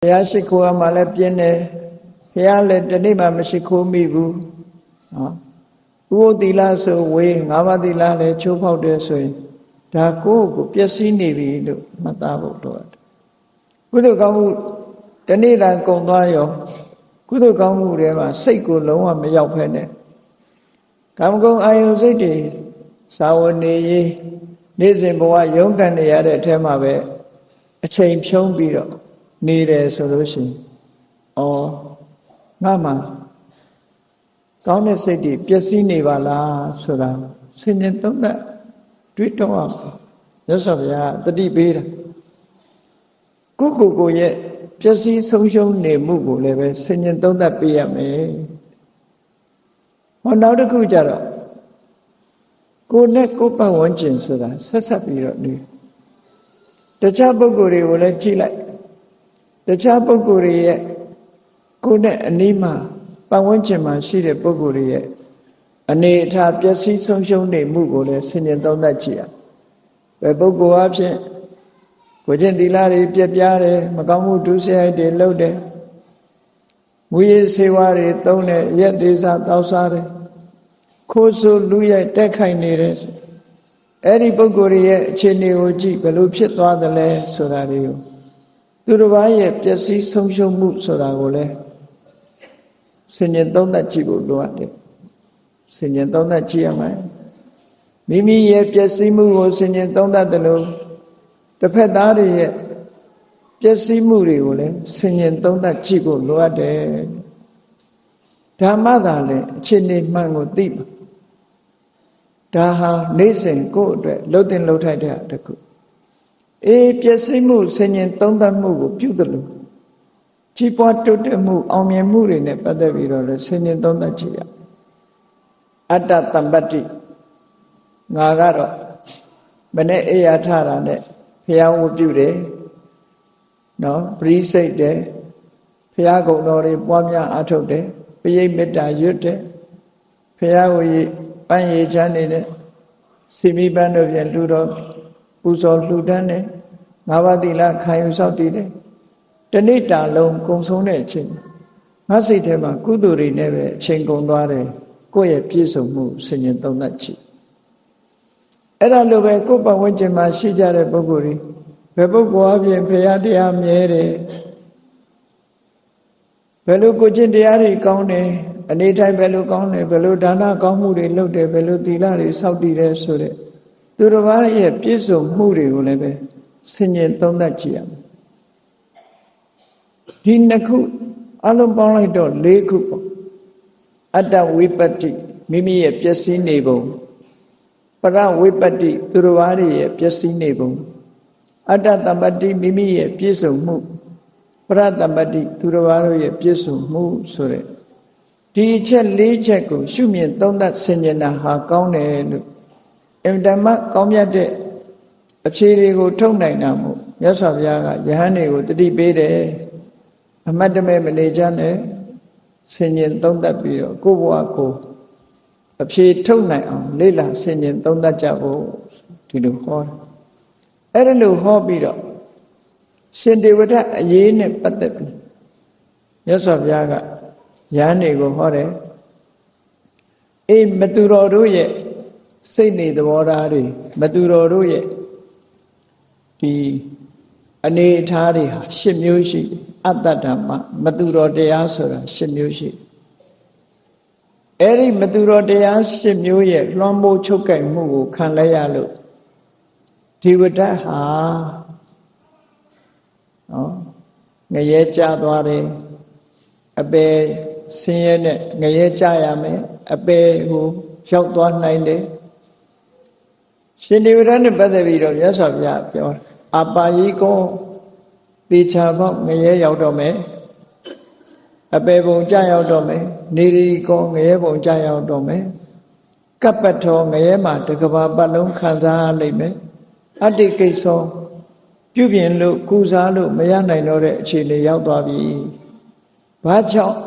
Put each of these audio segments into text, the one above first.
ဘုရားရှိခိုးရမှလည်းပြင်းတယ်ဘုရားလည်းတနေ့မှမရှိခိုးမိဘူးနော်ဥပုသ်သီလဆိုဝေး၅ပါးသီလလည်းချိုးဖောက်တယ်ဆိုရင်ဒါကိုယ့်ကိုပျက်စီးနေပြီလို့မှတ်သားဖို့တော့ကုသိုလ်ကောင်းမှုတနေ့သာကုန်သွားရောကုသိုလ်ကောင်းမှုတွေမှာစိတ်ကိုလုံးဝမရောက်ဖက်နဲ့ကာမဂုဏ်အာယုစိတ်တွေစာဝနေရေးနေ့စဉ်ဘဝရုန်းကန်နေရတဲ့အထက်မှာပဲအချိန်ဖြုံးပြီးတော့နေတယ်ဆိုလို့ရှိရင်ငါမှကောင်းတဲ့စိတ်တွေပျက်စီးနေပါလားဆိုတာဆင်ញင်သုံးသပ်တွေးတောအောင်မြတ်စွာဘုရားတတိပေးတာကိုရဲ့ပျက်စီးဆုံးရှုံးနေမှုကိုလည်းပဲဆင်ញင်သုံးသပ်ပေးရမယ်နောက်တစ်ခုကြတော့ကိုနဲ့ကိုပတ်ဝန်းကျင်ဆိုတာဆက်ဆက်ပြီးတော့နေတခြားပုဂ္ဂိုလ်တွေကိုလည်းကြည့်လိုက်တခြားပုဂ္ဂိုလ်တွေရဲ့ကိုနဲ့အနီးမှာပတ်ဝန်းကျင်မှာရှိတဲ့ပုဂ္ဂိုလ်တွေရဲ့အနေအထားပျက်စီးဆုံးရှုံးနေမှုကိုလည်းဆင်ញင်သုံးသပ်ကြည့်ရဘယ်ပုဂ္ဂိုလ်အဖြစ်ကိုကျင့်သီလတွေပြက်ပြားတယ်မကောင်းမှုဒုစရိုက်တွေလုပ်တယ်မူရည်ဆေးဝါးတွေသုံးတယ်ရက်သေးစားတောက်စားတယ်ခိုးဆိုးလူရိုက်တက်ခိုင်နေတယ်အဲ့ဒီပုဂ္ဂိုလ်ရဲ့အခြေအနေကိုကြည့်ဘယ်လိုဖြစ်သွားသလဲဆိုတာတွေကိုသူတစ်ပါးရဲ့ပျက်စီးဆုံးရှုံးမှုဆိုတာကိုလည်းဆင်ញင်သုံးသပ်ကြည့်ဖို့လိုအပ်တယ်ဆင်ញင်သုံးသပ်ကြည့်ရမယ်မိမိရဲ့ပျက်စီးမှုကိုဆင်ញင်သုံးသပ်တယ်လို့တစ်ဖက်သားတွေရဲ့ပျက်စီးမှုတွေကိုလည်းဆင်ញင်သုံးသပ်ကြည့်ဖို့လိုအပ်တယ်ဓမ္မသာလည်းအခြေအနေမှန်ကိုသိမှာဒါဟာနေ့စဉ်ကိုယ့်အတွက်လှုပ်တင်လှုပ်ထိုက်တဲ့တခုပျက်စီးမှုဆင်ញင်သုံးသပ်မှုကိုပြုသလိုကြီးပွားတိုးတက်မှုအောင်မြင်မှုတွေနဲ့ပတ်သက်ပြီးတော့လည်းဆင်ញင်သုံးသပ်ကြည့်ရအတ္တတမ္ပတ္တိငါကတော့မနေ့အိယာထတာနဲ့ဘုရားဝတ်ပြုတယ်နော်ပရိစိတ်တယ်ဘုရားကုံတော်တွေပွားများအားထုတ်တယ်ပရိမေတ္တာရွတ်တယ်ဘုရားကိုပန်းရည်ချမ်းနေတဲ့စီမီပန်းတို့ပြန်လှူတော်ပူဇော်လှူဒန်းတယ်၅ပါးသီလခံယူဆောက်တည်တယ်တနေ့တာလုံးကုံဆုံးတဲ့အချိန်ငါစိတ်ထဲမှာကုသိုလ်တွေနဲ့ပဲအချိန်ကုန်သွားတယ်ကိုယ့်ရဲ့ပြည့်စုံမှုဆင်ញင်သုံးသပ်ကြည့်အဲ့ဒါလိုပဲကိုယ့်ပတ်ဝန်းကျင်မှာရှိကြတဲ့ပုဂ္ဂိုလ်တွေဘယ်ပုဂ္ဂိုလ်အပြင်ဘုရားတရားမြဲတယ်ဘယ်လိုကိုကျင့်တရားတွေကောင်းတယ်အနေတိုင်းဘယ်လိုကောင်းတယ်ဘယ်လိုဒါနကောင်းမှုတွေလုပ်တယ်ဘယ်လိုသီလတွေစောင့်တည်တယ်ဆိုတဲ့သူတစ်ပါးရဲ့ပြည့်စုံမှုတွေကိုလည်းပဲဆင်ញင်သုံးသပ်ကြည့်ရမယ်ဒီနှစ်ခုအလုံးပေါင်းလိုက်တော့၄ခုပေါ့အတ္တဝိပတ္တိမိမိရဲ့ပျက်စီးနေပုံပရဝိပတ္တိသူတစ်ပါးရဲ့ပျက်စီးနေပုံအတ္တတမ္ပတ္တိမိမိရဲ့ပြည့်စုံမှုပရတမ္ပတ္တိသူတစ်ပါးရဲ့ပြည့်စုံမှုဆိုတဲ့ဒီအချက်၄ချက်ကိုရှုမြင်သုံးသပ်ဆင်ញင်တာဟာကောင်းတယ်လို့အင်တမကောင်းမြတ်တဲ့အဖြေတွေကိုထုတ်နိုင်တာမို့မြတ်စွာဘုရားကယဟန်တွေကိုတတိပေးတယ်အမတ်တမဲ့မနေကြနဲ့ဆင်ញင်သုံးသပ်ပြီးတော့ကိုယ့်ဘဝကိုအဖြေထုတ်နိုင်အောင်လေ့လာဆင်ញင်သုံးသပ်ကြဖို့ဒီလိုဟောတယ်အဲ့ဒါလိုဟောပြီးတော့ရှင်ဒေဝဒအရေးနဲ့ပတ်သက်ပြီးမြတ်စွာဘုရားကယဟန်တွေကိုဟောတယ်မသူတော်တို့ရဲ့စိတ်နေသဘောထားတွေမသူတော်တို့ရဲ့ဒီအနေအထားတွေဟာ၈မျိုးရှိအတ္တဓမ္မမသူတော်တရားဆိုတာ၈မျိုးရှိအဲ့ဒီမသူတော်တရား၈မျိုးရဲ့လွှမ်းမိုးချုပ်ကိုက်မှုကိုခံလိုက်ရလို့ဒီဝတ္တဟာငရဲကြသွားတယ်အပေဆင်းရဲနဲ့ငရဲကြရမယ်အပေကိုရောက်သွားနိုင်တယ်ရှင်ဒီဝရနဲ့ပတ်သက်ပြီးတော့မြတ်စွာဘုရားပြောတယ်အပါယိကောသေချာပေါက်ငရဲရောက်တော့မယ်အပေပုံကြရောက်တော့မယ်နေရီကောငရဲပုံကြရောက်တော့မယ်ကပ္ပထောငရဲမှာတကဘာပတ်လုံးခံစားလိမ့်မယ်အတ္တိကိစ္ဆောပြုပြင်လို့ကုစားလို့မရနိုင်တော့တဲ့အခြေအနေရောက်သွားပြီဘာကြောင့်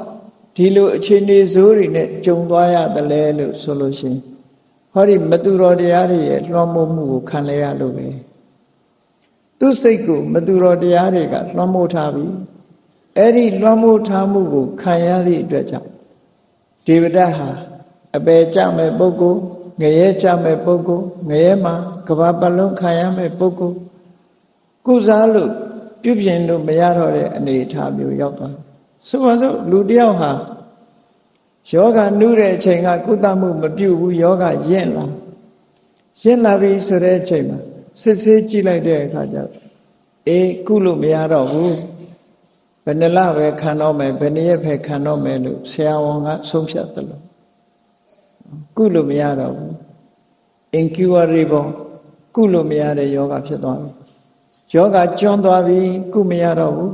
ဒီလိုအခြေအနေဆိုးတွေနဲ့ကြုံသွားရတယ်လဲလို့ဆိုလို့ရှိရင်ဟောဒီမသူတော်တရားတွေရဲ့လွှမ်းမိုးမှုကိုခံလဲရလို့ပဲသူစိတ်ကိုမသူတော်တရားတွေကလွှမ်းမိုးထားပြီ အဲ့ဒီလွှမ်းမိုးထားမှုကိုခံရသည့်အတွက်ကြောင့်ဒေဝဒတ်ဟာအပယ်ကြမဲ့ပုဂ္ဂိုလ်ငရဲကြမဲ့ပုဂ္ဂိုလ်ငရဲမှာကဘာပတ်လုံးခံရမဲ့ပုဂ္ဂိုလ်ကုစားလို့ပြုပြင်လို့မရတော့တဲ့အနေအထားမျိုးရောက်သွားတယ်ဆိုပါစို့လူတယောက်ဟာယောဂနုတဲ့အချိန်ကကုသမှုမပြုဘူးယောဂရင့်လာပြီဆိုတဲ့အချိန်မှာစစ်ဆေးကြည့်လိုက်တဲ့အခါကျတော့အေးကုလို့မရတော့ဘူးဘယ်နှလပဲခံတော့မယ်ဘယ်နှစ်ရက်ပဲခံတော့မယ်လို့ဆရာဝန်ကဆုံးဖြတ်တယ်လို့ကုလို့မရတော့ဘူး incurable ကုလို့မရတဲ့ယောဂဖြစ်သွားပြီယောဂကျွမ်းသွားပြီကုမရတော့ဘူး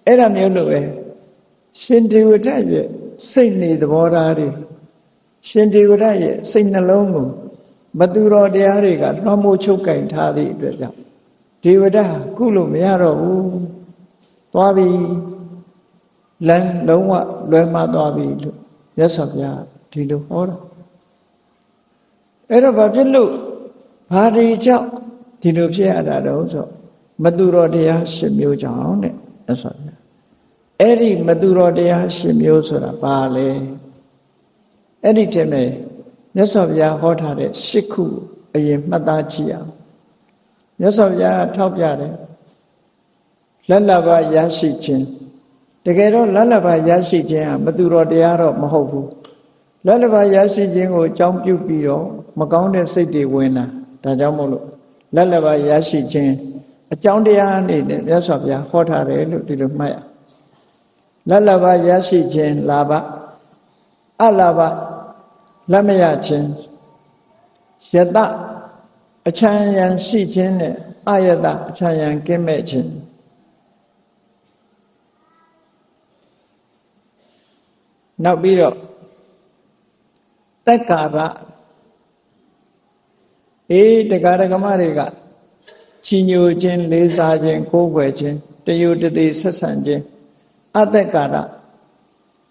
အဲ့ဒါမျိုးလို့ပဲရှင်ဒေဝဒတ်ရဲ့စိတ်နေသဘောထားတွေရှင်ဒေဝဒတ်ရဲ့စိတ်နှလုံးကိုမသူတော်တရားတွေကလွှမ်းမိုးချုပ်ကင်ထားသည့်အတွက်ကြောင့်ဒေဝဒတ်ကုလို့မရတော့ဘူးသွားပြီလမ်းလုံးဝလွယ်မှားသွားပြီလို့မြတ်စွာဘုရားဒီလိုဟောတာအဲ့တော့ဘာဖြစ်လို့ဘာတွေကြောင့်ဒီလိုဖြစ်ရတာတော့ဆိုမသူတော်တရား10မျိုးကြောင့်တဲ့မြတ်စွာဘုရားအဲ့ဒီမသူတော်တရား10မျိုးဆိုတာဘာလဲအဲ့ဒီတည်းမဲ့မြတ်စွာဘုရားဟောထားတဲ့10ခုအရင်မှတ်သားကြည့်အောင်မြတ်စွာဘုရားထောက်ပြတယ်လက်လဘရရှိခြင်းတကယ်တော့လက်လဘရရှိခြင်းဟာမသူတော်တရားတော့မဟုတ်ဘူးလက်လဘရရှိခြင်းကိုအကြောင်းပြုပြီးတော့မကောင်းတဲ့စိတ်တွေဝင်လာဒါကြောင့်မို့လို့လက်လဘရရှိခြင်းအကြောင်းတရားအနေနဲ့မြတ်စွာဘုရားဟောထားတယ်လို့ဒီလိုမှတ်ရလက်လဘရရှိခြင်းလာဘအလာဘလက်မရခြင်းယတအချမ်းရံရှိခြင်းနဲ့အယတအချမ်းရံကင်းမဲ့ခြင်းနောက်ပြီးတော့တက်ကာရတရားဓမ္မတွေကချီညိုခြင်းလေးစားခြင်းကိုးကွယ်ခြင်းတယုတတိဆက်ဆံခြင်းအသက်ကာရ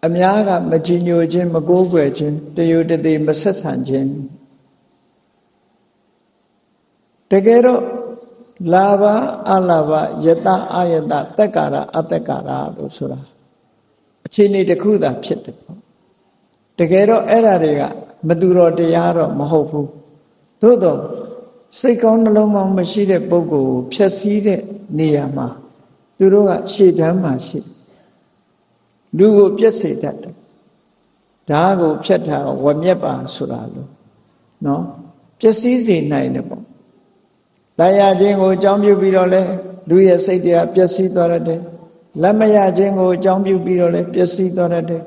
အများကမချီညိုခြင်းမကိုးကွယ်ခြင်းတယုတတိမဆက်ဆံခြင်းတကယ်တော့လာဘအလာဘယတအယတသက်ကာရအသက်ကာရလို့ဆိုတာအခြေအနေတစ်ခုသာဖြစ်တယ်ပေါ့တကယ်တော့အဲ့ဓာတွေကမသူတော်တရားတော့မဟုတ်ဘူးသို့တော့စိတ်ကောင်းနှလုံးကောင်းမရှိတဲ့ပုဂ္ဂိုလ်ကိုဖျက်ဆီးတဲ့နေရာမှာသူတို့ကရှေ့တန်းမှာရှိလူကိုပြည့်စေတတ်တယ်ဓာတ်ကိုဖြတ်ထားဝမျက်ပါဆိုတာလို့နော်ပျက်စီးစေနိုင်တယ်ပေါ့လာရခြင်းကိုအကြောင်းပြုပြီးတော့လဲလူရဲ့စိတ်တွေကပျက်စီးသွားတယ်လက်မရခြင်းကိုအကြောင်းပြုပြီးတော့လဲပျက်စီးသွားတယ်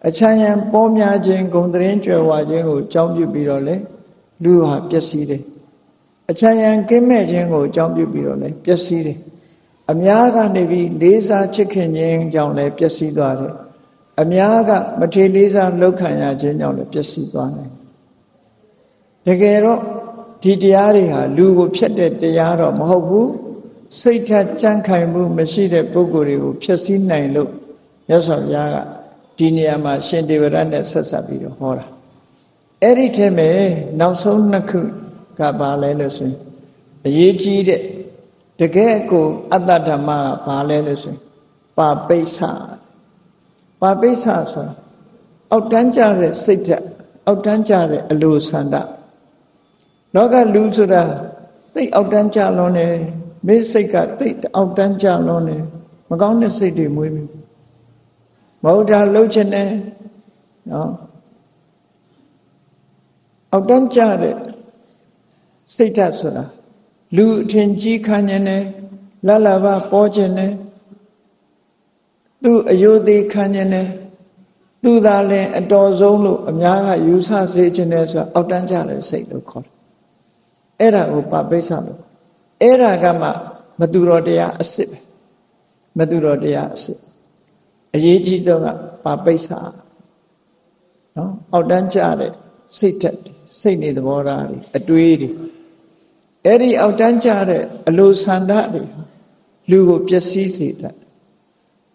အချမ်းရံပေါ်များခြင်းဂုဏ်သတင်းကြွယ်ဝခြင်းကိုအကြောင်းပြုပြီးတော့လဲလူဟာပျက်စီးတယ်အချမ်းရံကင်းမဲ့ခြင်းကိုအကြောင်းပြုပြီးတော့လဲပျက်စီးတယ်အများကနေပြီးလေးစားချစ်ခင်ခြင်းကြောင့်လဲပျက်စီးသွားတယ်အများကမထေလေးစားလောက်ခံရခြင်းကြောင့်လဲပျက်စီးသွားတယ်တကယ်တော့ဒီတရားတွေဟာလူကိုဖျက်တဲ့တရားတော့မဟုတ်ဘူးစိတ်ထက်ကြံ့ခိုင်မှုမရှိတဲ့ပုဂ္ဂိုလ်တွေကိုဖျက်ဆီးနိုင်လို့မြတ်စွာဘုရားကဒီနေရာမှာရှင်ဒေဝရတ်နဲ့ဆက်ဆက်ပြီးတော့ဟောတာအဲ့ဒီထဲမှာနောက်ဆုံးနှစ်ခုကဘာလဲလို့ဆိုရင်အရေးကြီးတဲ့တကယ်ကိုအတ္တဓမ္မကဘာလဲလို့ဆိုရင်ပါပိဿဆိုတာအောက်တန်းကြတဲ့စိတ်ဓာတ်အောက်တန်းကြတဲ့အလိုဆန္ဒလောကလူဆိုတာသိအောက်တန်းကြလွန်တယ်မိစိတ်ကသိအောက်တန်းကြလွန်တယ်မကောင်းတဲ့စိတ်တွေမွေးပြီမဟုတ်တာလှုပ်ချင်တယ်နော်အောက်တန်းကြတဲ့စိတ်ဓာတ်ဆိုတာလူအထင်ကြီးခံနေတယ်လလဘပေါ်ကျင်တယ်သူအယုသေးခံနေတယ်သူသာလင်အတော်ဆုံးလို့အများကယူဆစေခြင်းတယ်ဆိုတာအောက်တန်းကြတဲ့စိတ်လို့ခေါ်တယ်အဲ့ဒါကိုပါပိဿလို့အဲ့ဒါကမှမသူတော်တရားအစစ်ပဲမသူတော်တရားအစစ်အရေးကြီးဆုံးကပါပိဿနော်အောက်တန်းကြတဲ့စိတ်ဓာတ်စိတ်နေသဘောထားတွေအတွေးတွေအဲ့ဒီအောက်တန်းကြတဲ့အလိုဆန္ဒတွေလူကိုပျက်စီးစေတတ်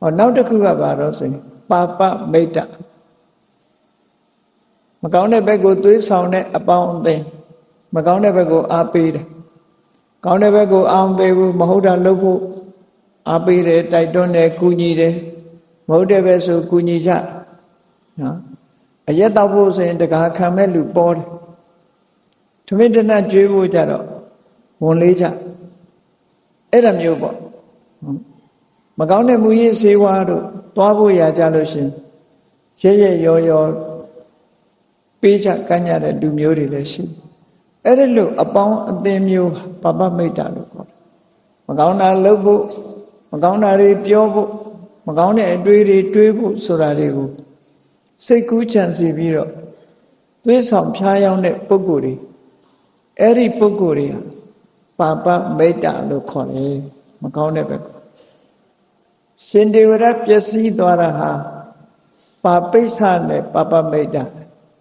ဟောနောက်တစ်ခုကဘာတော့ဆိုရင်ပါပမိတ်တမကောင်းတဲ့ဘက်ကိုသွေးဆောင်တဲ့အပေါင်းအသင်းမကောင်းတဲ့ဘက်ကိုအားပေးတယ်ကောင်းတဲ့ဘက်ကိုအားမပေးဘူးမဟုတ်တာလုပ်ဖို့ အားပေးတယ်တိုက်တွန်းတယ်ကူညီတယ်မဟုတ်တယ်ပဲဆိုကူညီကြနော်အရက်တော့ဖို့ဆိုရင်တကားခံမဲ့လူပေါ်တယ်ထမင်းတနတ်ကျွေးဖို့ကြတော့ဝန်လေးကြအဲ့ဒါမျိုးပေါ့မကောင်းတဲ့မူရင်းစေဝါတို့သွားဖို့ရကြလို့ရှင်ရဲရောပေးချကမ်းကြတဲ့လူမျိုးတွေလည်းရှိအဲ့ဒီလိုအပေါင်းအသင်းမျိုးပပမိတ်တာလို့ခေါ်တယ်မကောင်းတာလုပ်ဖို့မကောင်းတာတွေပြောဖို့မကောင်းတဲ့အတွေးတွေတွေးဖို့ဆိုတာတွေကိုစိတ်ကူးချမ်းစီပြီးတော့သွေးဆောင်ဖျားယောင်းတဲ့ပုဂ္ဂိုလ်တွေအဲ့ဒီပုဂ္ဂိုလ်တွေဟာပပမိတ်တာလို့ခေါ်တယ်မကောင်းတဲ့ဘက်ရှင်ဒေဝရပျက်စီးသွားတာဟာပါပိဿနဲ့ပပမိတ်တာ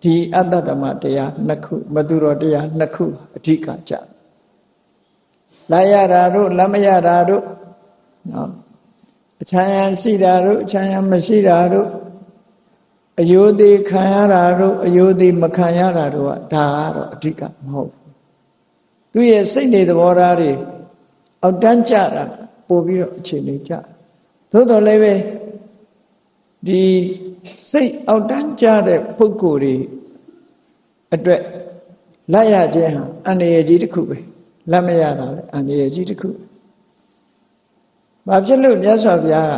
ဒီအတ္တဓမ္မတရားနှစ်ခုမသူတော်တရားနှစ်ခုအဓိကကြလာရတာတို့လက်မရတာတို့နော်အချမ်းရရှိတာတို့အချမ်းရမရှိတာတို့အယိုသေးခံရတာတို့အယိုသေးမခံရတာတို့ကဒါကတော့အဓိကမဟုတ်ဘူးသူရဲ့စိတ်နေသဘောထားတွေအောက်တန်းကြတာပို့ပြီးတော့အခြေအနေကြသို့တော်လည်းပဲဒီစိတ်အောက်တန်းကြတဲ့ပုဂ္ဂိုလ်တွေအတွက်လက်ရခြင်းဟာအန္တရာယ်ကြီးတစ်ခုပဲလက်မရတာလည်းအန္တရာယ်ကြီးတစ်ခုဘာဖြစ်လို့မြတ်စွာဘုရားက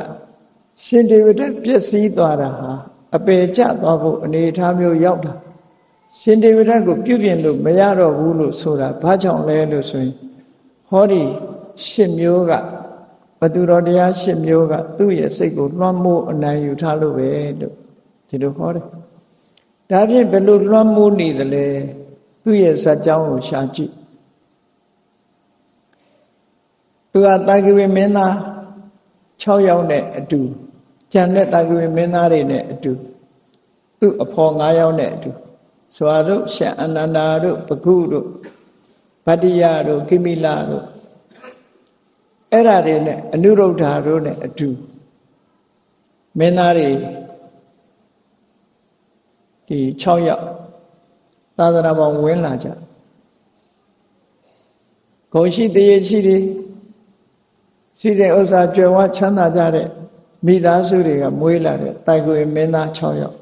ရှင်ဒေဝရပျက်စီးသွားတာဟာအပေကျသွားဖို့အနေအထားမျိုးရောက်တာရှင်ဒေဝရကိုပြုပြင်လို့မရတော့ဘူးလို့ဆိုတာဘာကြောင့်လဲလို့ဆိုရင်ဟောဒီ8မျိုးကဘသူတော်တရား8မျိုးကသူ့ရဲ့စိတ်ကိုလွှမ်းမိုးအနိုင်ယူထားလို့ပဲလို့ဒီလိုဟောတယ်ဒါဖြင့်ဘယ်လိုလွှမ်းမိုးနေသလဲသူ့ရဲ့ဇာတ်ကြောင်းကိုရှာကြည့်သူကတာဂဝေမင်းသား6ယောက်နဲ့အတူကျန်တဲ့တာဂဝေမင်းသားတွေနဲ့အတူသူ့အဖော်9ယောက်နဲ့အတူဇွာတို့ရှအနန္ဒာတို့ပကုတို့ဗတ္တိယတို့ခိမိလတို့အဲ့ဓာတွေနဲ့အနုရုဒ္ဓါတို့နဲ့အတူမင်းသားတွေဒီ6ယောက်သာသနာပေါင်းဝင်လာကြဂုဏ်ရှိတရေရှိတွေရှိတဲ့ဥစ္စာကြွယ်ဝချမ်းသာကြတဲ့မိသားစုတွေကမွေးလာတဲ့တိုင်ကိုမင်းသား6ယောက်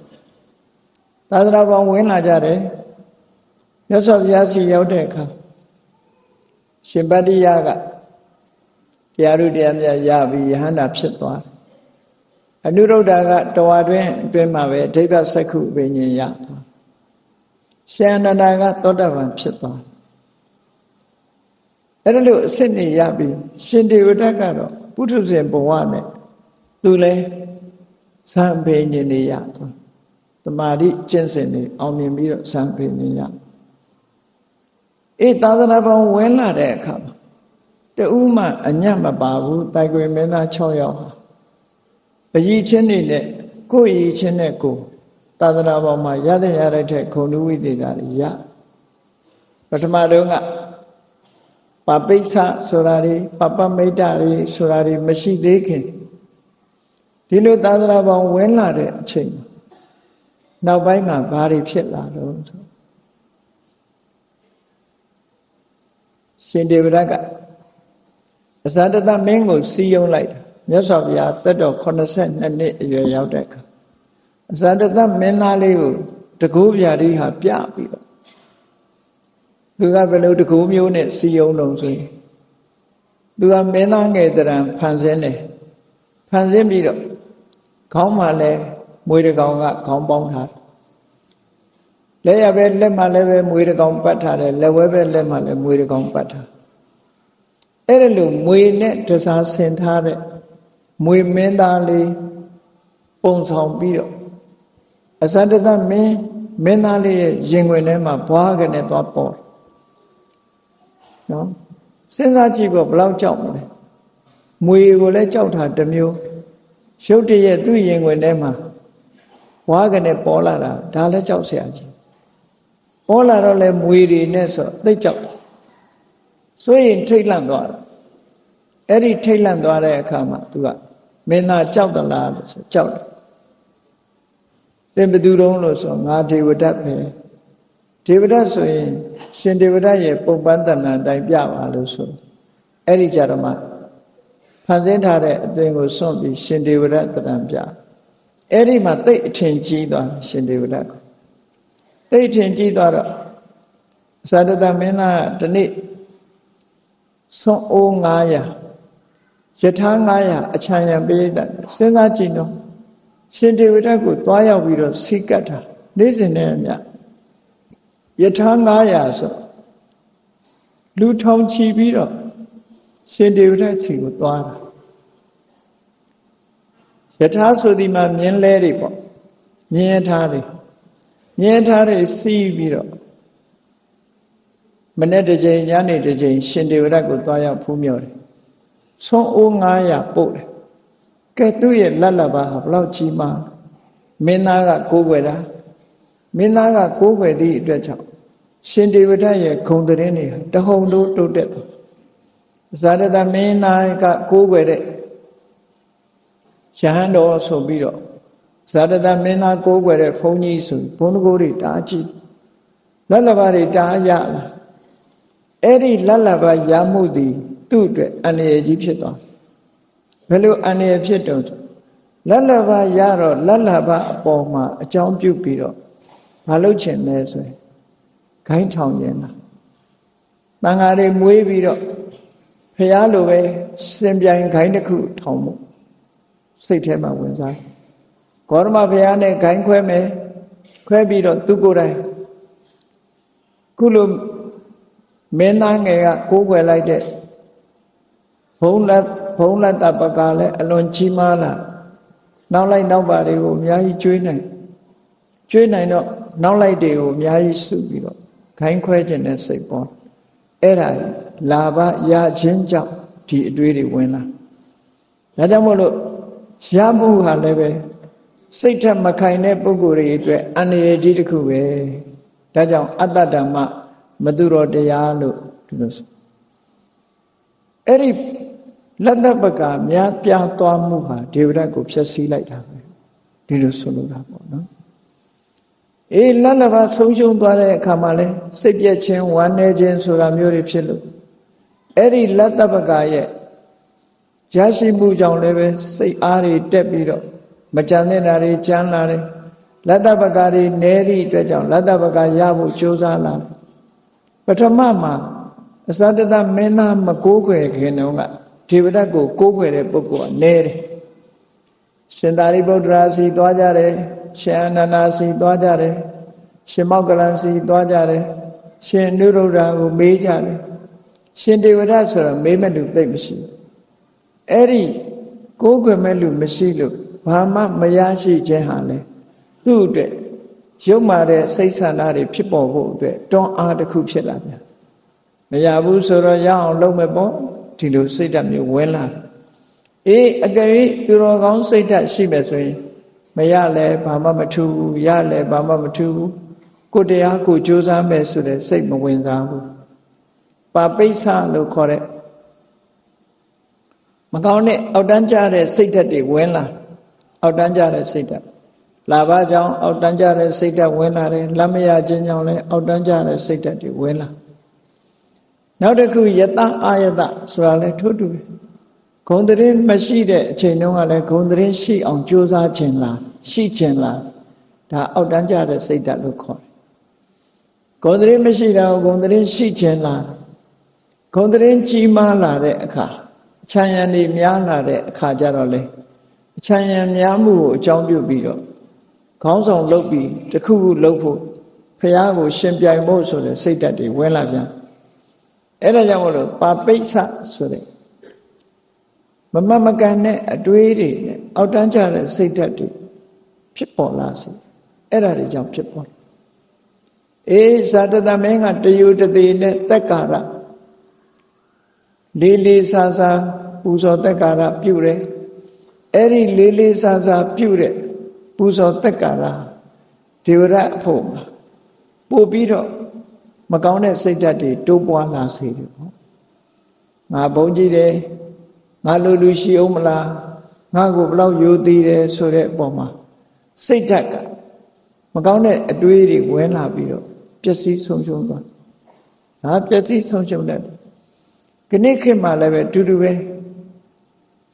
သာသနာပေါင်းဝင်လာကြတယ်မြတ်စွာဘုရားစီရောက်တဲ့အခါရှင်ပတ္တိယကတရားဥတရားမြတ်ရပြီးယဟန္တာဖြစ်သွားတယ်အနုရုဒ္ဓကတဝါတွင်အတွင်းမှာပဲအဓိပ္ပစက္ခုပင်ဉ္ရသွားရှင်အနန္ဒာကသောတပန်ဖြစ်သွားအဲ့ဒါလို့အစစ်နေရပြီးရှင်ဒေဝဒတ်ကတော့ပုထုဇဉ်ဘဝနဲ့သူလည်းဇံပင်ဉ္နေရသွားတမာတိကျင့်စဉ်တွေအောင်မြင်ပြီးတော့ဇံပင်ဉ္ရသာသနာပေါင်းဝင်လာတဲ့အခါမှာတဦးမှအညံ့မပါဘူးတိုင်ကွယ်မင်းသား6ယောက်ဟာအရည်ချင်းနေနဲ့ကိုယ်ရည်ချင်းနဲ့ကိုသာသနာပေါင်းမှာရတဲ့ရတဲ့ဂုဏ်ဝိသေသတွေရပထမတုန်းကပပိဿဆိုတာတွေပပမိတ်တာတွေဆိုတာတွေမရှိသေးခင်ဒီလိုသာသနာပေါင်းဝင်လာတဲ့အချိန်နောက်ပိုင်းမှာဘာတွေဖြစ်လာတော့ဆိုရှင်ဒေဝရကအဇာတတမင်းကိုစီးယုံလိုက်တာမြတ်စွာဘုရားသက်တော်82နှစ်အရွယ်ရောက်တဲ့အခါအဇာတတမင်းသားလေးကိုတကိုးပြာတိဟာပြပြီးတော့သူကဘယ်လိုတကိုးမျိုးနဲ့စီယုံလုံးဆိုရင်သူကမင်းသားငယ်တရံဖန်ဆင်းတယ်ဖန်ဆင်းပြီးတော့ခေါင်းမှာလည်းမွေးတကောင်ကခေါင်းပေါင်းထားတယ်လက်ရပဲလက်မှာလည်းပဲမွေးတကောင်ပတ်ထားတယ်လက်ဝဲပဲလက်မှာလည်းမွေးတကောင်ပတ်ထားအဲ့ဒါလို့မွေနဲ့တစားဆင်ထားတဲ့မွေမင်းသားလေးပုံဆောင်ပြီးတော့အဇာတတမင်းသားလေးရဲ့ရင်ခွင်ထဲမှာဘွားကနေသွားပေါ်နော်စဉ်းစားကြည့်ပေါ့ဘယ်လောက်ကြောက်မလဲမွေကိုလည်းကြောက်တာတစ်မျိုးရုပ်တရက်သူ့ရင်ခွင်ထဲမှာဘွားကနေပေါ်လာတာဒါလည်းကြောက်เสียကြီးပေါ်လာတော့လဲမွေတွေနဲ့ဆိုသိကြောက်ဆိုရင်ထိတ်လန့်သွားတာအဲ့ဒီထိတ်လန့်သွားတဲ့အခါမှာသူကမင်းသားကြောက်သလားလို့ဆိုကြောက်တယ်သင်ဘယ်သူတုံးလို့ဆိုငါဒေဝဒတ်ပဲဒေဝဒတ်ဆိုရင်ရှင်ဒေဝဒတ်ရဲ့ပုံပန်းတဏ္ဍာအတိုင်းပြပါလို့ဆိုအဲ့ဒီကြတော့မှဘ ဖန်ဆင်းထားတဲ့အသွင်ကိုစွန့်ပြီးရှင်ဒေဝရတရံပြအဲ့ဒီမှာသိအထင်ကြီးသွားရှင်ဒေဝရကိုသိအထင်ကြီးသွားတော့ဇာတတမင်းသားကဒီနေ့စွန့်အိုး900ယထာ900အချမ်းရံပိဋကစဉ်းစားကြည့်တော့ရှင်ဒေဝရကိုတွားရောက်ပြီးတော့စိကတ်တာနေ့စဉ်နဲ့အမျှယထာ900ဆိုလူထောင်ချီပြီးတော့ရှင်ဒေဝရစီကိုတွားတာယထာဆိုဒီမှာမြင်းလဲတွေပေါ့မြင်းထားတွေစီးပြီးတော့မနေ့တစ်ချိန်ညနေတစ်ချိန်ရှင်ဒေဝရကိုတွားရောက်ဖူးမြော်တယ်ဆွမ်းအိုး900ပို့တယ်ကဲသူ့ရဲ့လက်လက်ပါဘလောက်ကြီးမှမင်းသားကကိုးကွယ်တာမင်းသားကကိုးကွယ်သည့်အတွက်ကြောင့်ရှင်ဒေဝရရဲ့ဂုံသတင်းတွေတဟုန်တိုးတိုးတက်သွားဇာတတမင်းသားကကိုးကွယ်တဲ့ရဟန်းတော်ဆိုပြီးတော့ဇာတတမင်းသားကိုးကွယ်တဲ့ဘုန်းကြီးဆိုဘုန်းတကိုးတွေတားကြည့်လက်လက်ပါတွေတားရလာအဲ့ဒီလက်လက်ပါရမှုသည်သူ့အတွက်အန္တရာယ်ကြီးဖြစ်သွားဘယ်လိုအန္တရာယ်ဖြစ်တော့လက်လက်ပါရတော့လက်လက်ပါအပေါ်မှာအကြောင်းပြုပြီးတော့မလုပ်ချင်လဲဆိုရင်ခိုင်းထောင်ရင်လားတန်ဃာတွေမွေးပြီးတော့ဖះလိုပဲစင်ပြိုင်ခိုင်းတစ်ခုထောင်မှုစိတ်ထဲမှာဝင်စားဂေါရမဘုရားနဲ့ဂိုင်းခွဲမယ်ခွဲပြီးတော့သူကိုယ်တိုင်ခုလိုမင်းသားငယ်ကကိုးကွယ်လိုက်တဲ့ဘုံလက်တပကလည်းအလွန်ကြီးမားလာနောက်လိုက်နောက်ပါတွေကိုအများကြီးကျွေးနိုင်တော့နောက်လိုက်တွေကိုအများကြီးစုပြီးတော့ဂိုင်းခွဲခြင်းနဲ့စိတ်ပေါ်အဲ့ဒါလာဘရခြင်းကြောင့်ဒီအတွေးတွေဝင်လာဒါကြောင့်မို့လို့ရမှုဟာလည်းပဲစိတ်ထက်မခိုင်တဲ့ပုဂ္ဂိုလ်တွေအတွက်အန္တရာယ်ကြီးတစ်ခုပဲဒါကြောင့်အတ္တဓမ္မမသူတော်တရားလို့ဒီလိုဆိုအဲ့ဒီလက်သက်ပကများပြားသွားမှုဟာဒေဝရတ်ကိုဖျက်ဆီးလိုက်တာပဲဒီလိုဆိုလိုတာပေါ့နော်အေးလက်လက်ပါဆုံးရှုံးသွားတဲ့အခါမှာလဲစိတ်ပြည့်ခြင်းဝမ်းနည်းခြင်းဆိုတာမျိုးတွေဖြစ်လို့အဲ့ဒီလက်သက်ပကရဲ့ရရှိမှုကြောင့်လည်းပဲစိတ်အားတွေတက်ပြီးတော့မကြံတဲ့ဓာတ်တွေကျမ်းလာတယ်လက်သက်ပကတွေနည်းသည့်အတွက်ကြောင့်လက်သက်ပကရဖို့ကြိုးစားလာပထမမှာအစတတမင်းသားမကိုးကွယ်ခင်တုန်းကဒေဝရတ်ကိုကိုးကွယ်တဲ့ပုဂ္ဂိုလ်ကနည်းတယ်ရှင်သာရိပုတ္တရာစီသွားကြတယ်ရှင်အနန္ဒာစီသွားကြတယ်ရှင်မောက္ကလန်စီသွားကြတယ်ရှင်နုရုဒ္ဓကိုမေးကြတယ်ရှင်ဒေဝရတ်ဆိုတော့မေးမဲ့လူသိပ်မရှိဘူးအဲ့ဒီကိုးကွယ်မဲ့လူမရှိလို့ဘာမှမရရှိခြင်းဟာလေသူ့အတွက်ရုပ်မာတဲ့စိတ်ဆန္ဒတွေဖြစ်ပေါ်ဖို့အတွက်တွန်းအားတစ်ခုဖြစ်လာပြန်မရဘူးဆိုတော့ရအောင်လုပ်မယ်ပေါ့ဒီလိုစိတ်ဓာတ်မျိုးဝင်လာအေးအကယ်၍သူတော်ကောင်းစိတ်ဓာတ်ရှိမယ်ဆိုရင်မရလဲဘာမှမထူဘူးရလဲဘာမှမထူဘူးကိုတရားကိုကြိုးစားမယ်ဆိုတဲ့စိတ်မဝင်စားဘူးပါပိဿလို့ခေါ်တဲ့မကောင်းတဲ့အောက်တန်းကျတဲ့စိတ်ဓာတ်တွေဝင်လာအောက်တန်းကျတဲ့စိတ်ဓာတ်လာဘကြောင့်အောက်တန်းကျတဲ့စိတ်ဓာတ်ဝင်လာတယ်လက်မရခြင်းကြောင့်လည်းအောက်တန်းကျတဲ့စိတ်ဓာတ်တွေဝင်လာနောက်တစ်ခုယတအာယတဆိုတာလည်းထို့တူပဲဂုံတရင်မရှိတဲ့အချိန်တုန်းကလည်းဂုံတရင်ရှိအောင်ကြိုးစားခြင်းလားရှိခြင်းလားဒါအောက်တန်းကျတဲ့စိတ်ဓာတ်လို့ခေါ်တယ်ဂုံတရင်မရှိတာကိုဂုံတရင်ရှိခြင်းလားဂုံတရင်ကြီးမားလာတဲ့အခါအချမ်းရံတွေများလာတဲ့အခါကျတော့လေအချမ်းရံများမှုကိုအကြောင်းပြုပြီးတော့ခေါင်းဆောင်လုပ်ပြီးတစ်ခုခုလုပ်ဖို့ဖះကိုရှင်ပြိုင်ဖို့ဆိုတဲ့စိတ်ဓာတ်တွေဝင်လာပြန်အဲ့ဒါကြောင့်မို့လို့ပါပိဿဆိုတဲ့မမမကန်တဲ့အတွေးတွေနဲ့အောက်တန်းကျတဲ့စိတ်ဓာတ်တွေဖြစ်ပေါ်လာစေအဲ့ဒါတွေကြောင့်ဖြစ်ပေါ်အေးဇာတတမင်းကတယူတသေးနဲ့တက်ကာရလေးလေးစားစားပူဇော်တက်ကာရပြုတယ်အဲ့ဒီလေးလေးစားစားပြုတဲ့ပူဇော်တက်ကာရဒေဝရတ်အဖို့မှာပို့ပြီးတော့မကောင်းတဲ့စိတ်ဓာတ်တွေတိုးပွားလာစေတယ်ပေါ့ငါဘုန်းကြီးတယ်ငါလူရှိအောင်မလားငါကိုဘလောက်ယိုသေးတယ်ဆိုတဲ့အပေါ်မှာစိတ်ဓာတ်ကမကောင်းတဲ့အတွေးတွေဝင်လာပြီးတော့ပျက်စီးဆုံးရှုံးသွားဒါပျက်စီးဆုံးရှုံးတဲ့ခဏခေတ်မှာလည်းပဲတူတူပဲ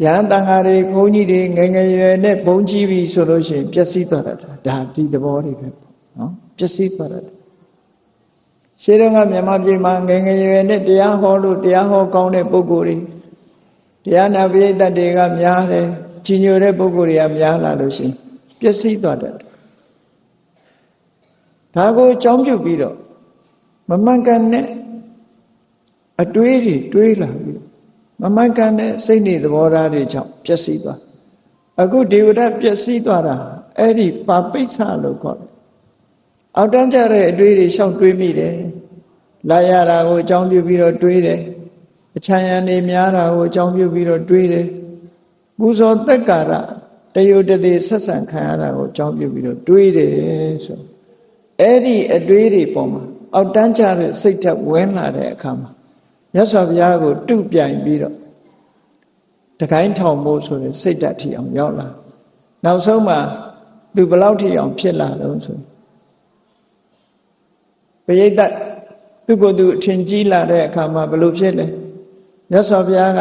ယဟန်တန်ဃာတွေဘုန်းကြီးတွေငယ်ငယ်ရွယ်နဲ့ဘုန်းကြီးပြီဆိုလို့ရှိရင်ပျက်စီးသွားတာဒါဒီသဘောတွေပဲနော်ပျက်စီးသွားတာရှင်းတော့ကမြန်မာပြည်မှာငယ်ငယ်ရွယ်နဲ့တရားဟောလို့တရားဟောကောင်းတဲ့ပုဂ္ဂိုလ်တွေတရားနာပရိသတ်တွေကများတယ်ကြီးညိုတဲ့ပုဂ္ဂိုလ်တွေကများလာလို့ရှိရင်ပျက်စီးသွားတယ်ဒါကိုအကြောင်းပြုပြီးတော့မမှန်ကန်တဲ့အတွေးတွေတွေးလာပြီးမမှန်ကန်တဲ့စိတ်နေသဘောထားတွေကြောင့်ပျက်စီးသွားအခုဒေဝဒပျက်စီးသွားတာအဲ့ဒီပါပိဿလို့ခေါ်တယ်အောက်တန်းကြတဲ့အတွေးတွေရှောက်တွေးမိတယ်လာရတာကိုအကြောင်းပြုပြီးတော့တွေးတယ်အချမ်းရံနေများတာကိုအကြောင်းပြုပြီးတော့တွေးတယ်ပူဇော်သက်္ကာရတယုတတိဆက်ဆံခံရတာကိုအကြောင်းပြုပြီးတော့တွေးတယ်ဆိုအဲ့ဒီအတွေးတွေပေါ်မှာအောက်တန်းကြတဲ့စိတ်ဓာတ်ဝင်လာတဲ့အခါမှာမြတ်စွာဘုရားကိုတုပြိုင်ပြီးတော့တခိုင်းထောင်ဖို့ဆိုတဲ့စိတ်ဓာတ်ထီအောင်ရောက်လာနောက်ဆုံးမှာသူဘယ်လောက်ထီအောင်ဖြစ်လာတော့ဆိုပရိသတ်သူကိုယ်သူအထင်ကြီးလာတဲ့အခါမှာဘယ်လိုဖြစ်လဲမြတ်စွာဘုရားက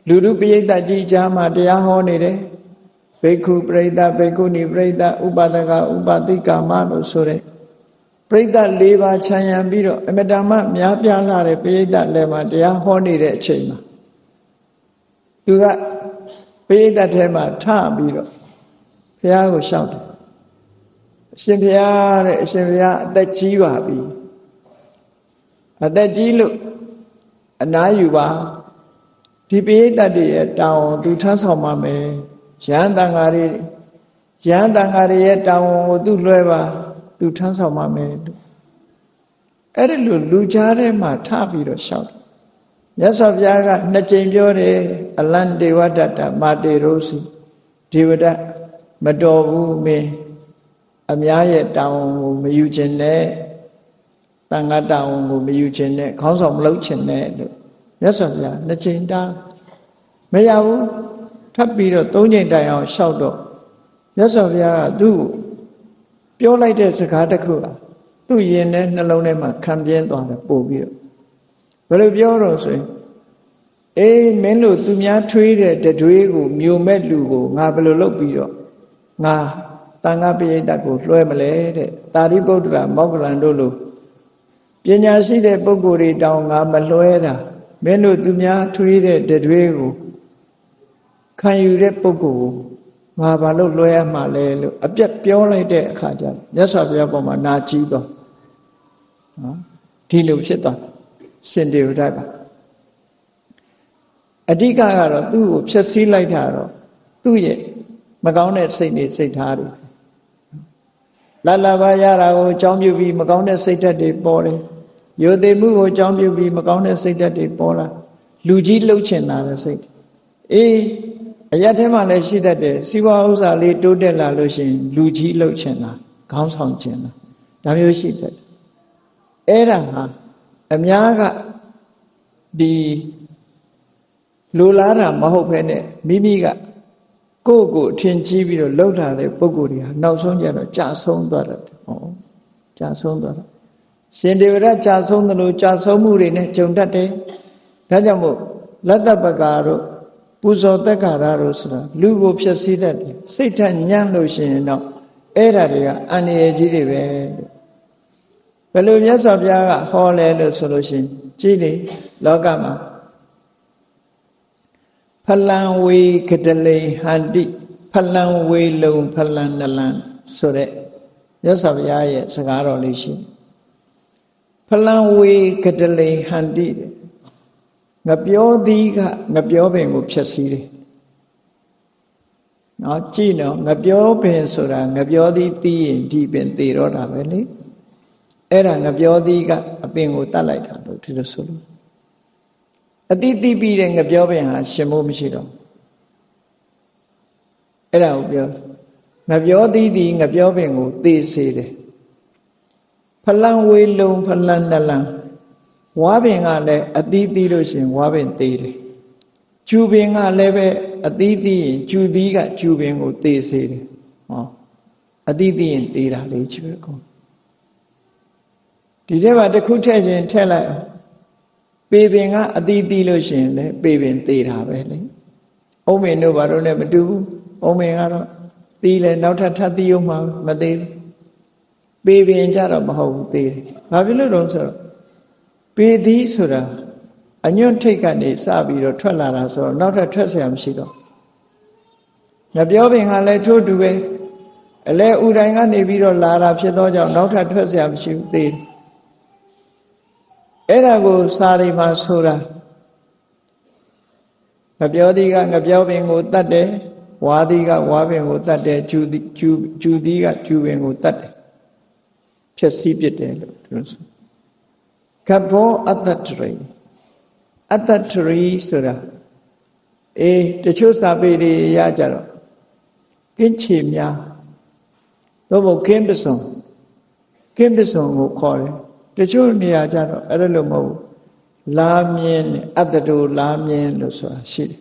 လူလူပရိသတ်ကြီးကြားမှာတရားဟောနေတယ်ဘိက္ခုပရိသတ်ဘိက္ခုနီပရိသတ်ဥပဒကဥပတိကာမလို့ဆိုတဲ့ပရိသတ်၄ပါးခြံရံပြီးတော့အမတမများပြားလာတဲ့ပရိသတ်လည်းမှာတရားဟောနေတဲ့အချိန်မှာသူကပရိသတ်ထဲမှာထပြီးတော့ဘုရားကိုလျှောက်တယ်အရှင်ဘုရားတဲ့အရှင်ဘုရားအသက်ကြီးပါပြီအသက်ကြီးလို့အနားယူပါဒီပရိသတ်တွေရဲ့တောင်းသူထမ်းဆောင်ပါမယ်ယဟန်တန်ဃာတွေရဲ့တောင်းကိုသူလွှဲပါသူထမ်းဆောင်ပါမယ်လို့အဲ့ဒီလိုလူကြားထဲမှာထပြီးတော့လျှောက်တယ်မြတ်စွာဘုရားကနှစ်ကြိမ်ပြောတယ်အလံဒေဝဒတ္တမာတေရောစီဒေဝဒတ်မတော်ဘူးမင်းအများရဲ့တောင်းကိုမယူခြင်းနဲ့တန်ခါတောင်းကိုမယူခြင်းနဲ့ခေါင်းဆောင်မလုပ်ခြင်းနဲ့လို့မြတ်စွာဘုရားနှစ်ကြိမ်တားမရဘူးထပ်ပြီးတော့သုံးကြိမ်တိုင်အောင်လျှောက်တော့မြတ်စွာဘုရားကသူ့ကိုပြောလိုက်တဲ့စကားတစ်ခုကသူ့ရင်ထဲနှလုံးထဲမှာခံပြင်းသွားတယ်ပို့ပြီးတော့ဘယ်လိုပြောတော့ဆိုရင်အေးမင်းတို့သူများထွေးတဲ့တတွေးကိုမျိုးမဲ့လူကိုငါဘယ်လိုလုပ်ပြီးတော့ငါတန်ခါပရိသတ်ကိုလွှဲမလဲတဲ့တာရိပုတ္တရာမောဂလန်တို့လိုပညာရှိတဲ့ပုဂ္ဂိုလ်တွေတောင်ငါမလွှဲတာမင်းတို့သူများထွေးတဲ့တတွေးကိုခံယူတဲ့ပုဂ္ဂိုလ်ကိုငါဘာလို့လွှဲရမှာလဲလို့အပြတ်ပြောလိုက်တဲ့အခါကျတော့မြတ်စွာဘုရားပေါ်မှာနာကြီးတော့နော်ဒီလိုဖြစ်သွားရှင်တေဝဒတ်ကအဓိကကတော့သူ့ကိုဖျက်ဆီးလိုက်တာတော့သူ့ရဲ့မကောင်းတဲ့စိတ်နေစိတ်ထားတွေလာလာပါရတာကိုအကြောင်းပြုပြီးမကောင်းတဲ့စိတ်ဓာတ်တွေပေါ်တယ်ယိုသိမှုကိုအကြောင်းပြုပြီးမကောင်းတဲ့စိတ်ဓာတ်တွေပေါ်လာလူကြီးလှုပ်ချင်လာတဲ့စိတ်အေးအရက်ထဲမှာလည်းရှိတတ်တယ်စီးပွားဥစ္စာလေးတိုးတက်လာလို့ရှိရင်လူကြီးလှုပ်ချင်လာခေါင်းဆောင်ချင်လာဒါမျိုးရှိတတ်တယ်အဲ့ဒါဟာအများကဒီလိုလားတာမဟုတ်ဘဲနဲ့မိမိကကိုယ့်ကိုအထင်ကြီးပြီးတော့လှုပ်လာတဲ့ပုံကိုယ်တွေဟာနောက်ဆုံးကျတော့ကြာဆုံးသွားတယ်ဟောကြာဆုံးသွားတာရှင်တေဝရကြာဆုံးသလိုကြာဆုံးမှုတွေနဲ့ကြုံတတ်တယ်ဒါကြောင့်မို့လတ္တပကာတို့ပူဇော်သက်္ကာရတို့ဆိုတာလူကိုဖျက်ဆီးတတ်တယ်စိတ်ထညံ့လို့ရှိရင်တော့အဲ့ဒါတွေကအန္တရာယ်ကြီးတွေပဲဘယ်လိုမြတ်စွာဘုရားကဟောလဲလို့ဆိုလို့ရှိရင်ကြည့်လေလောကမှာဖလံဝေကတလိဟန္တိဖလံဝေလုံဖလံနလံဆိုတဲ့မြတ်စွာဘုရားရဲ့စကားတော်လေးရှိဖလံဝေကတလိဟန္တိငပြောသည်ကငပြောပင်ကိုဖျက်ဆီးတယ်နော်ကြည့်နော်ငပြောပင်ဆိုတာငပြောသည်တီးရင်ဒီပင်သေတော့တာပဲလေအဲ့ဒါငပြောသည်ကအပင်ကိုတတ်လိုက်တာလို့ဒီလိုဆိုလို့အတိတိပြီးတဲ့ငပြောပင်ဟာရှင်မို့မရှိတော့အဲ့ဒါကိုပြောငပြောသည်ငပြောပင်ကိုသေစေတယ်ဖလံဝေလုံဖလံနလံဝါပင်ကလည်းအသီးသီးလို့ရှင်ဝါပင်သေးတယ်ကျူပင်ကလည်းပဲအသီးသီးရင်ကျူသီးကကျူပင်ကိုသေစေတယ်ဟောအသီးသီးရင်သေတာလေကျူကောဒီထဲမှာတစ်ခုထည့်ခြင်းထည့်လိုက်ပေပင်ကအသီးသီးလို့ရှင်လေပေပင်သေတာပဲလေ အုံးမင်းတို့ဘာလို့လဲမတူဘူးအုံးမင်းကတော့သီးလဲနောက်ထပ်ထပ်သီးအောင်မှမသေးဘူးပေပင်ကြတော့မဟုတ်ဘူးသေးတယ်ဘာဖြစ်လို့တော့ဆိုတော့ပေသီးဆိုတာအညွန့်ထိတ်ကနေစပြီးတော့ထွက်လာတာဆိုတော့နောက်ထပ်ထွက်เสียမရှိတော့ငပြောပင်ကလည်းထို့တူပဲအလဲဥတိုင်းကနေပြီးတော့လာတာဖြစ်သောကြောင့်နောက်ထပ်ထွက်เสียမရှိဘူးသေးတယ်အဲ့ဒါကိုစာရိမှာဆိုတာငပြောသီးကငပြောပင်ကိုတတ်တယ်ဝါသီးကဝါပင်ကိုတတ်တယ်ကျူသီးကကျူပင်ကိုတတ်တယ်ဖြစ်စည်းပြစ်တယ်လို့ပြောဆိုကဘောအတ္တတရိအတ္တတရိဆိုတာတချို့စာပေတွေရကြတော့ကင်းချေများတော့ဘုကင်းပစုံကိုခေါ်တယ်တချို့နေရာကြတော့အဲ့လိုမဟုတ်လာမြင်းနဲ့အတ္တတို့လာမြင်းလို့ဆိုတာရှိတယ်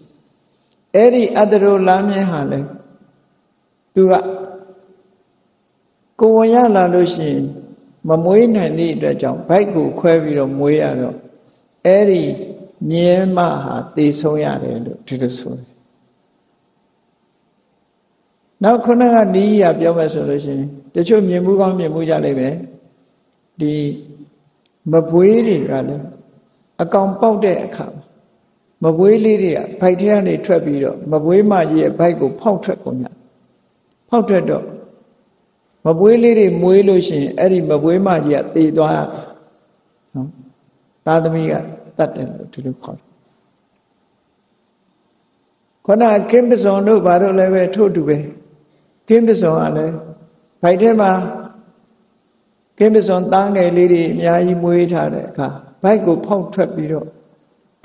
အဲ့ဒီအတ္တတို့လာမြင်းဟာလေသူကကိုယ်ဝင်ရလာလို့ရှိရင်မမွေးနိုင်တဲ့အတွက်ကြောင့်ဘိုက်ကိုခွဲပြီးတော့မွေးရတော့အဲ့ဒီမြင်းမဟာသေဆုံးရတယ်လို့ဒီလိုဆိုတယ်နောက်ခုနကနီးရပြောမယ်ဆိုလို့ရှိရင်တချို့မြင်မှုကောင်းမြင်မှုကြလိမ့်မယ်ဒီမပွေးတွေကလည်းအကောင်ပေါက်တဲ့အခါမပွေးလေးတွေကဘိုက်ထဲကနေထွက်ပြီးတော့မပွေးမကြီးရဲ့ဘိုက်ကိုဖောက်ထွက်ကုန်ကြဖောက်ထွက်တော့မပွေးလေးတွေမွေးလို့ရှိရင်အဲ့ဒီမပွေးမကြီးကသေသွားနော်သားသမီးကတတ်တယ်လို့ဒီလိုခေါ်တယ်ခုနကင်းပစုံတို့ဘာလို့လဲပဲထို့တူပဲကင်းပစုံကလည်းဘိုက်ထဲမှာကင်းပစုံသားငယ်လေးတွေအများကြီးမွေးထားတဲ့အခါဘိုက်ကိုဖောက်ထွက်ပြီးတော့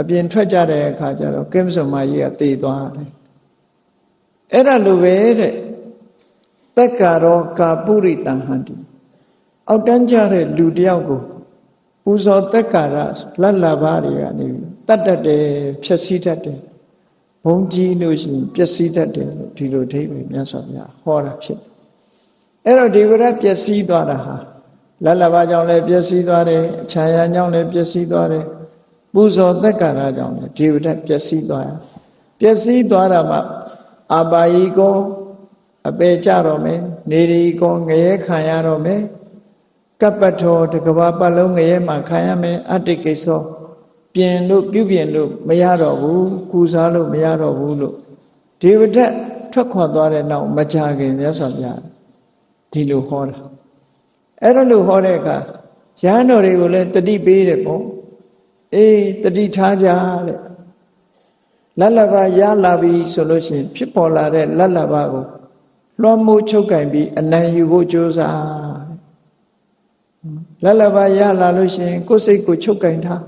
အပြင်ထွက်ကြတဲ့အခါကျတော့ကင်းပစုံမကြီးကသေသွားတယ်အဲ့ဒါလိုပဲတဲ့တက္ကာရောကာပုရိတံဟန္တိအောက်တန်းကြတဲ့လူတယောက်ကိုပူဇော်တက္ကာရလတ်လာပါတွေကနေတတ်တတ်တယ်ဖြည့်ဆည်းတတ်တယ်ဘုံကြီးလို့ရှိရင်ပျက်စီးတတ်တယ်လို့ဒီလိုအဓိပ္ပာယ်မြတ်စွာဘုရားဟောတာဖြစ်တယ်အဲ့တော့ဒီဝရပျက်စီးသွားတာဟာလတ်လာပါကြောင့်လည်းပျက်စီးသွားတယ်အချမ်းရံကြောင့်လည်းပျက်စီးသွားတယ်ပူဇော်တက္ကာရကြောင့်လည်းဒီဝရပျက်စီးသွားရပျက်စီးသွားတာမှအာပါယီကောအပေကြတော့မယ်နေရီကောငရဲခံရတော့မယ်ကပ္ပထောတကဘာပတ်လုံးငရဲမှာခံရမယ်အတ္တိကိသောပြင်လို့ပြုပြင်လို့မရတော့ဘူးကုစားလို့မရတော့ဘူးလို့ဒီဝတ္ထထွက်ခွာသွားတဲ့နောက်မကြခင်မြတ်စွာဘုရားဒီလိုဟောတာအဲ့ဒါလို့ဟောတဲ့အခါရဟန်းတော်တွေကိုလည်းတတိပေးတယ်ပေါ့တတိထားကြတဲ့လတ်လဘရလာပြီဆိုလို့ရှိရင်ဖြစ်ပေါ်လာတဲ့လတ်လဘကိုလွှမ်းမိုးချုပ်ကင်ပြီးအနံယူဖို့ကြိုးစားလတ်လဘရလာလို့ရှိရင်ကိုယ်စိတ်ကိုချုပ်ကင်ထား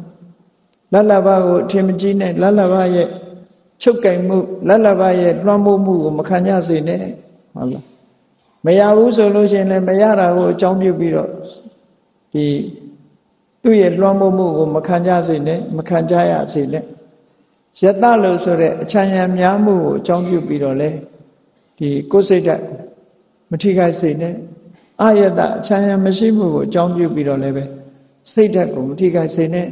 လတ်လဘကိုအထင်မကြီးနဲ့လတ်လဘရဲ့ချုပ်ကင်မှုလတ်လဘရဲ့လွှမ်းမိုးမှုကိုမခံရစေနဲ့ဟုတ်လားမရဘူးဆိုလို့ရှိရင်လည်းမရတာကိုအကြောင်းပြုပြီးတော့ဒီသူ့ရဲ့လွှမ်းမိုးမှုကိုမခံကြစေနဲ့မခံကြရစေနဲ့ယတလို့ဆိုတဲ့အချမ်းရံများမှုကိုအကြောင်းပြုပြီးတော့လေဒီကိုယ်စိတ်ဓာတ်မထိခိုက်စေနဲ့အယတအချမ်းရံမရှိမှုကိုအကြောင်းပြုပြီးတော့လည်းပဲစိတ်ဓာတ်ကိုမထိခိုက်စေနဲ့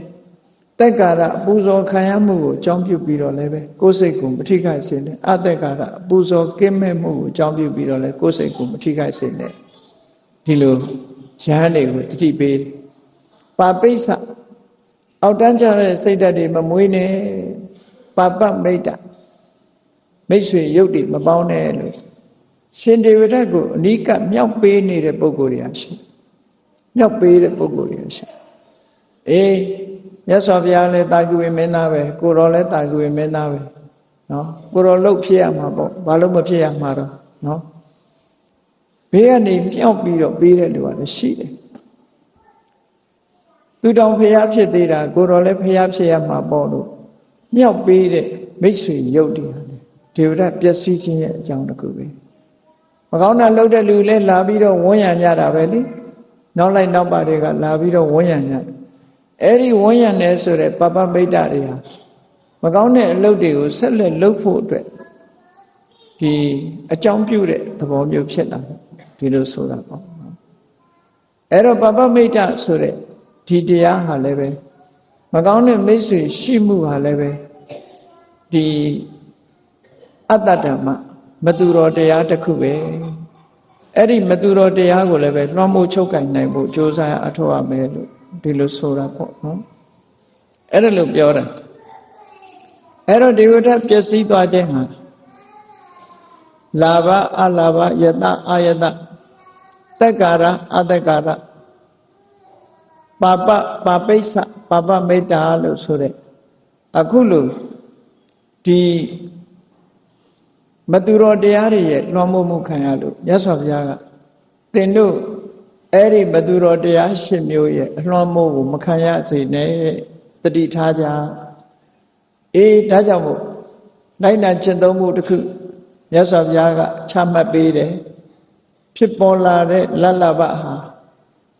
တက်ကာရအပူဇော်ခံရမှုကိုအကြောင်းပြုပြီးတော့လည်းပဲကိုယ်စိတ်ကိုမထိခိုက်စေနဲ့အတက်ကာရအပူဇော်ကင်းမဲ့မှုကိုအကြောင်းပြုပြီးတော့လည်းကိုယ်စိတ်ကိုမထိခိုက်စေနဲ့ဒီလိုရဟန်းတွေကိုတတိပေးပါပိဿအောက်တန်းကြတဲ့စိတ်ဓာတ်တွေမမွေးနဲ့ပါပမိတ်တမိတ်ဆွေရုပ်တွေမပေါင်းနဲ့လို့ရှင်ဒေဝဒတ်ကိုအနိကမြောက်ပေးနေတဲ့ပုဂ္ဂိုလ်တွေရှိမြောက်ပေးတဲ့ပုဂ္ဂိုလ်တွေရှိမြတ်စွာဘုရားလည်းတာဂုဝေမင်းသားပဲကိုတော်လည်းတာဂုဝေမင်းသားပဲနော်ကိုတော်လှုပ်ဖြစ်ရမှာပေါ့ဘာလို့မဖြစ်ရမှာတော့နော်ဘေးကနေမြောက်ပြီးတော့ပေးတဲ့လူကလည်းရှိတယ်သူတောင်ဖျားဖြစ်သေးတာကိုတော်လည်းဖျားဖြစ်ရမှာပေါ့လို့မြောက်ပေးတဲ့မိတ်ဆွေရုပ်တွေဟာလေဒေဝရပျက်စီးခြင်းရဲ့အကြောင်းတစ်ခုပဲမကောင်းတာလုပ်တဲ့လူလည်းလာပြီးတော့ဝန်းရံကြတာပဲလေနောက်လိုက်နောက်ပါတွေကလာပြီးတော့ဝန်းရံကြတယ်အဲ့ဒီဝန်းရံနေဆိုတဲ့ပပမိတ်တတွေဟာမကောင်းတဲ့အလုပ်တွေကိုဆက်လက်လုပ်ဖို့အတွက်ဒီအကြောင်းပြုတဲ့သဘောမျိုးဖြစ်လာဒီလိုဆိုတာပေါ့အဲ့တော့ပပမိတ်တဆိုတဲ့ဒီတရားဟာလည်းပဲမကောင်းတဲ့မိတ်ဆွေရှိမှုဟာလည်းပဲဒီ အတ္တဓမ္မမသူတော်တရားတစ်ခုပဲအဲ့ဒီမသူတော်တရားကိုလည်းပဲလွှမ်းမိုးချုပ်ကင်နိုင်ဖို့ကြိုးစားအထောက်အမယ်လို့ဒီလိုဆိုတာပေါ့နော်အဲ့ဒါလို့ပြောတာအဲ့တော့ဒီဝိထပျက်စီးသွားခြင်းဟာလာဘအလာဘယတအာယတတက္ကာရအတ္တကာရပါပပါပိစ္ဆပါပမေတ္တာလို့ဆိုတဲ့အခုလို့ဒီမသူတော်တရားတွေရဲ့လွှမ်းမိုးမှုခံရလို့မြတ်စွာဘုရားကသင်တို့အဲ့ဒီမသူတော်တရား၈မျိုးရဲ့အလွှမ်းမိုးကိုမခံရစေနဲ့တတိထားကြဒါကြောင့်မို့နိုင်နာကျင့်သုံးမှုတစ်ခုမြတ်စွာဘုရားကချမှတ်ပေးတယ်ဖြစ်ပေါ်လာတဲ့လလဘဟာ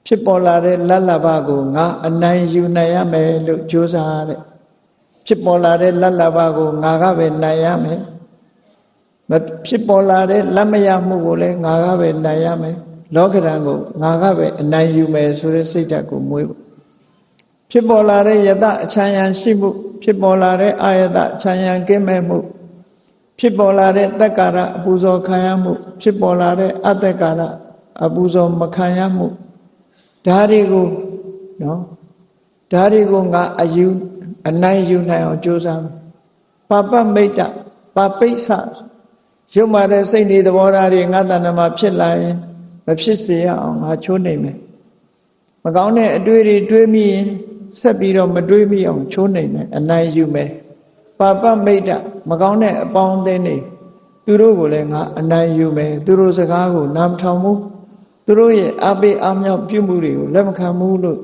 ဖြစ်ပေါ်လာတဲ့လလဘကိုငါအနိုင်ယူနိုင်ရမယ်လို့ကြိုးစားတဲ့ဖြစ်ပေါ်လာတဲ့လလဘကိုငါကပဲနိုင်ရမယ်မဖြစ်ပေါ်လာတဲ့လက်မရမှုကိုလည်းငါကပဲနိုင်ရမယ်လောကဓာတ်ကိုငါကပဲအနိုင်ယူမယ်ဆိုတဲ့စိတ်ဓာတ်ကိုမွေးဖို့ဖြစ်ပေါ်လာတဲ့ယတအချမ်းရံရှိမှုဖြစ်ပေါ်လာတဲ့အာယတအချမ်းရံကင်းမဲ့မှုဖြစ်ပေါ်လာတဲ့တက္ကာရအပူဇော်ခံရမှုဖြစ်ပေါ်လာတဲ့အတ္တကာရအပူဇော်မခံရမှုဒါတွေကိုနော်ဒါတွေကိုငါအနိုင်ယူနိုင်အောင်ကြိုးစားမယ်ပါပမိတ်တပါပိစ္ဆရုပ်မာတဲ့စိတ်တွေသဘောထားတွေငါတဏ္ဍမှာဖြစ်လာရင်မဖြစ်စေရအောင်ငါချိုးနေမယ်မကောင်းတဲ့အတွေ့တွေတွေးမိရင်ဆက်ပြီးတော့မတွေးမိအောင်ချိုးနေမယ်အနိုင်ယူမယ်ပါပမိတ်တမကောင်းတဲ့အပေါင်းအသင်းတွေသူတို့ကိုလည်းငါအနိုင်ယူမယ်သူတို့စကားကိုနားမထောင်ဘူးသူတို့ရဲ့အပိအမြောက်ပြုမှုတွေကိုလက်မခံဘူးလို့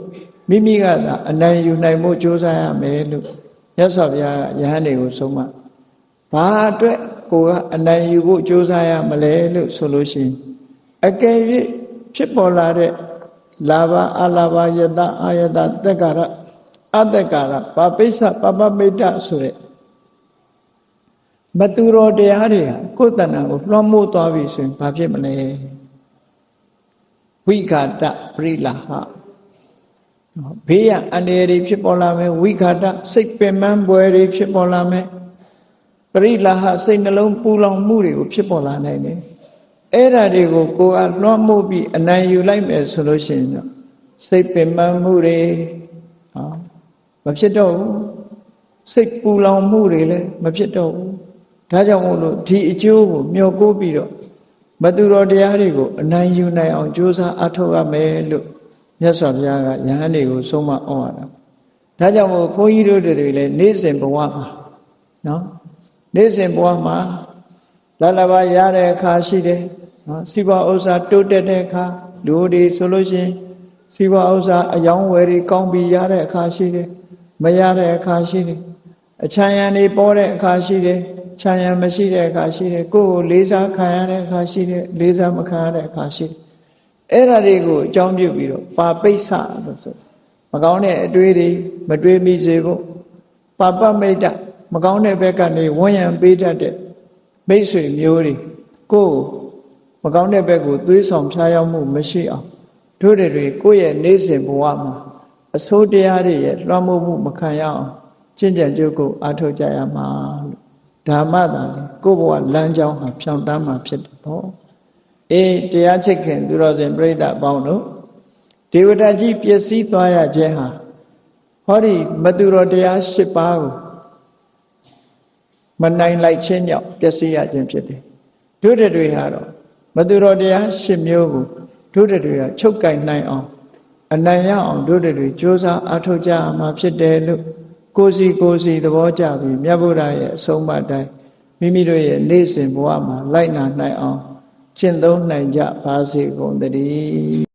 မိမိကသာအနိုင်ယူနိုင်ဖို့ကြိုးစားရမယ်လို့မြတ်စွာဘုရားကယဟန်တွေကိုဆုံးမဘာအတွက်ကိုကအနိုင်ယူဖို့ကြိုးစားရမလဲလို့ဆိုလို့ရှိရင်အကယ်၍ဖြစ်ပေါ်လာတဲ့လာဘအလာဘယတအာယတတက္ကာရအတ္တကာရပါပိစ္ဆပပမိတ်တဆိုတဲ့မသူတော်တရားတွေဟာကိုယ်တဏ္ဍာကိုလွှမ်းမိုးသွားပြီဆိုရင်ဘာဖြစ်မလဲဝိခာတပရိလာဟဘေးရအန္တရာယ်တွေဖြစ်ပေါ်လာမယ်ဝိခာတစိတ်ပင်ပန်းပွယ်တွေဖြစ်ပေါ်လာမယ်ပရိလာဟစိတ်နှလုံးပူလောင်မှုတွေကိုဖြစ်ပေါ်လာနိုင်တယ်အဲ့ဓာတွေကိုကိုယ်ကလွှမ်းမိုးပြီးအနိုင်ယူလိုက်မယ်ဆိုလို့ရှိရင်တော့စိတ်ပင်ပန်းမှုတွေမဖြစ်တော့ဘူးစိတ်ပူလောင်မှုတွေလည်းမဖြစ်တော့ဘူးဒါကြောင့်မို့လို့ဒီအကျိုးကိုမျှော်ကိုးပြီးတော့မသူတော်တရားတွေကိုအနိုင်ယူနိုင်အောင်ကြိုးစားအထောက်ရမယ်လို့မြတ်စွာဘုရားကယဟန်တွေကိုဆုံးမဩဝါဒဒါကြောင့်မို့ဘုန်းကြီးတို့တွေလည်းနေ့စဉ်ဘဝမှာနော်နေ့စဉ်ဘဝမှာလလဘရတဲ့အခါရှိတယ်နော်စီးပွားဥစ္စာတိုးတက်တဲ့အခါလူတွေဆိုလို့ရှိရင်စီးပွားဥစ္စာအယောင်းဝယ်တွေကောင်းပြီးရတဲ့အခါရှိတယ်မရတဲ့အခါရှိတယ်အချမ်းရံတွေပေါ်တဲ့အခါရှိတယ်ချမ်းရံမရှိတဲ့အခါရှိတယ်ကိုယ်ကိုလေးစားခံရတဲ့အခါရှိတယ်လေးစားမခံရတဲ့အခါရှိတယ်အဲ့ဒါတွေကိုအကြောင်းပြုပြီးတော့ပါပိစ္ဆလို့ဆိုမကောင်းတဲ့အတွေးတွေမတွေးမိစေဖို့ပါပမိတ်တမကောင်းတဲ့ဘက်ကနေဝန်းရံပေးတတ်တဲ့မိတ်ဆွေမျိုးတွေကိုယ်မကောင်းတဲ့ဘက်ကိုသွေးဆောင်ဖြားရောက်မှုမရှိအောင်တို့တွေကိုယ့်ရဲ့နေ့စဉ်ဘဝမှာအဆိုးတရားတွေရဲ့လွှမ်းမိုးမှုမခံရအောင်ကျင့်ကြံကြိုးကိုအားထုတ်ကြရမှာလို့ဓမ္မသာကိုယ့်ဘဝလမ်းကြောင်းဟာဖြောင့်တန်းမှာဖြစ်တယ်ပေါ့တရားချစ်ခင်သူတော်စင်ပြိဿအပေါင်းတို့ဒေဝတာကြီးပျက်စီးသွားရခြင်းဟာဟောဒီမသူတော်တရား၈ပါးကိုမနိုင်လိုက်ခြင်းကြောင့်ပျက်စီးရခြင်းဖြစ်တယ်တို့တွေဟာတော့မသူတော်တရား၈မျိုးကိုတို့တွေကချုပ်ကင်နိုင်အောင်အနိုင်ရအောင်တို့တွေကြိုးစားအားထုတ်ကြရမှာဖြစ်တယ်လို့ကိုယ်စီသဘောကျပြီးမြတ်ဗုဒ္ဓရဲ့အဆုံးအမတိုင်းမိမိတို့ရဲ့နေ့စဉ်ဘဝမှာလိုက်နာနိုင်အောင်ကျင့်သုံးနိုင်ကြပါစေကုန်သတည်း